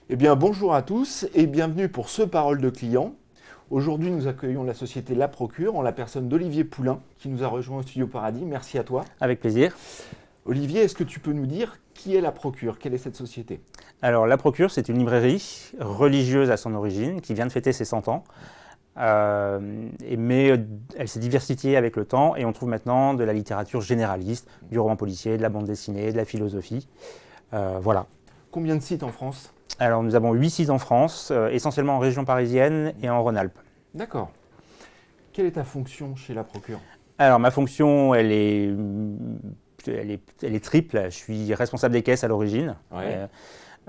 Eh bien, bonjour à tous et bienvenue pour ce Parole de client. Aujourd'hui, nous accueillons la société La Procure en la personne d'Olivier Poulain qui nous a rejoint au Studio Paradis. Merci à toi. Avec plaisir. Olivier, est-ce que tu peux nous dire qui est La Procure? Quelle est cette société? Alors, La Procure, c'est une librairie religieuse à son origine qui vient de fêter ses 100 ans. Mais elle s'est diversifiée avec le temps et on trouve maintenant de la littérature généraliste, du roman policier, de la bande dessinée, de la philosophie. Voilà. Combien de sites en France? Alors, nous avons 8 sites en France, essentiellement en région parisienne et en Rhône-Alpes. D'accord. Quelle est ta fonction chez La Procure? Alors, ma fonction, elle est triple. Je suis responsable des caisses à l'origine. Ouais.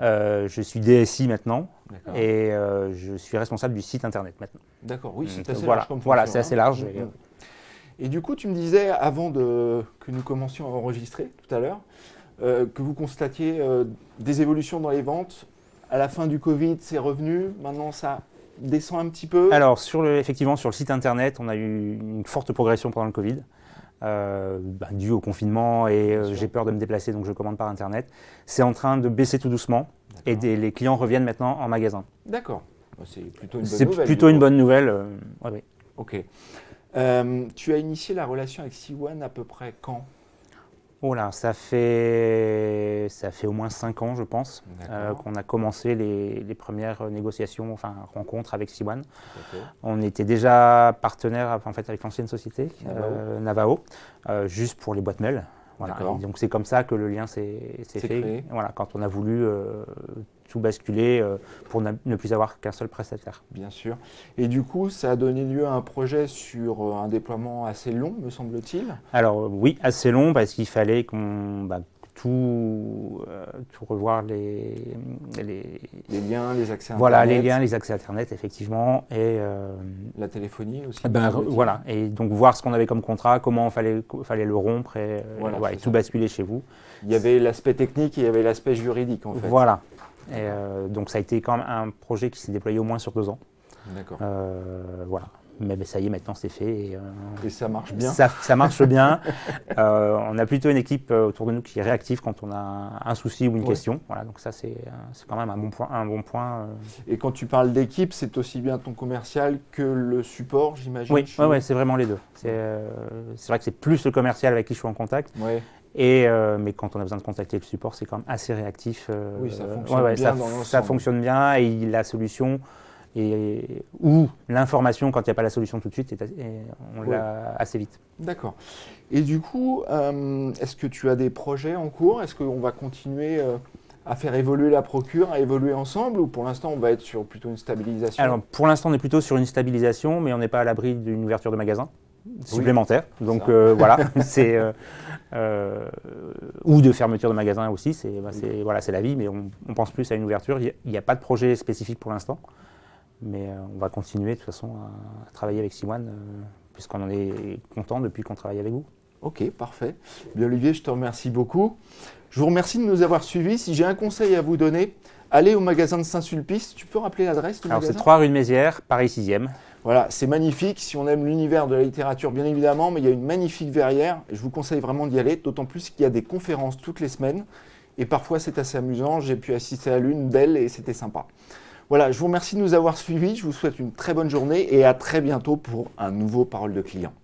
Je suis DSI maintenant. D'accord. Et je suis responsable du site internet maintenant. D'accord, oui, c'est assez Voilà, large comme fonction. voilà, c'est assez large. Et du coup, tu me disais, avant que nous commencions à enregistrer tout à l'heure, que vous constatiez des évolutions dans les ventes. À la fin du Covid, c'est revenu. Maintenant, ça descend un petit peu. Alors, effectivement, sur le site internet, on a eu une forte progression pendant le Covid, dû au confinement et j'ai peur de me déplacer, donc je commande par internet. C'est en train de baisser tout doucement et les clients reviennent maintenant en magasin. D'accord. C'est plutôt une bonne C'est nouvelle. plutôt une bonne nouvelle. Oui. Ok. Tu as initié la relation avec C1 à peu près quand? Oh là, ça fait au moins 5 ans, je pense, qu'on a commencé les premières négociations, enfin rencontres avec C1. On était déjà partenaire en fait, avec l'ancienne société, Navao, juste pour les boîtes mail. Voilà. Donc c'est comme ça que le lien s'est fait. Voilà, quand on a voulu tout basculer pour ne plus avoir qu'un seul prestataire. Bien sûr. Et du coup, ça a donné lieu à un projet sur un déploiement assez long, me semble-t-il. Alors oui, assez long parce qu'il fallait qu'on tout revoir les liens, les accès Internet. Voilà, les liens, les accès Internet, effectivement. Et la téléphonie aussi. Voilà, et donc voir ce qu'on avait comme contrat, comment fallait le rompre et tout basculer chez vous. Il y avait l'aspect technique et il y avait l'aspect juridique en fait. Voilà. Et donc ça a été quand même un projet qui s'est déployé au moins sur 2 ans. D'accord. Voilà. Mais ça y est, maintenant c'est fait. Et ça marche bien. Ça marche bien. On a plutôt une équipe autour de nous qui est réactive quand on a un souci ou une question. Voilà, donc ça c'est quand même un bon point. Et quand tu parles d'équipe, c'est aussi bien ton commercial que le support, j'imagine. Oui, c'est vraiment les deux. C'est vrai que c'est plus le commercial avec qui je suis en contact. Ouais. Mais quand on a besoin de contacter le support, c'est quand même assez réactif. Oui, ça fonctionne bien dans l'ensemble. Ça fonctionne bien et la solution ou l'information quand il n'y a pas la solution tout de suite, on l'a assez vite. D'accord. Et du coup, est-ce que tu as des projets en cours? Est-ce qu'on va continuer à faire évoluer La Procure, à évoluer ensemble, ou pour l'instant on va être sur plutôt une stabilisation? Alors pour l'instant on est plutôt sur une stabilisation, mais on n'est pas à l'abri d'une ouverture de magasin supplémentaire. Donc voilà, ou de fermeture de magasin aussi, c'est la vie, mais on pense plus à une ouverture. Il n'y a pas de projet spécifique pour l'instant, mais on va continuer de toute façon à travailler avec C1, puisqu'on en est content depuis qu'on travaille avec vous. Ok, parfait. Bien, Olivier, je te remercie beaucoup. Je vous remercie de nous avoir suivis. Si j'ai un conseil à vous donner, allez au magasin de Saint-Sulpice. Tu peux rappeler l'adresse du magasin? Alors c'est 3 rue de Mézières, Paris 6e. Voilà, c'est magnifique. Si on aime l'univers de la littérature, bien évidemment, mais il y a une magnifique verrière. Je vous conseille vraiment d'y aller, d'autant plus qu'il y a des conférences toutes les semaines. Et parfois, c'est assez amusant. J'ai pu assister à l'une d'elles et c'était sympa. Voilà, je vous remercie de nous avoir suivis. Je vous souhaite une très bonne journée et à très bientôt pour un nouveau Parole de client.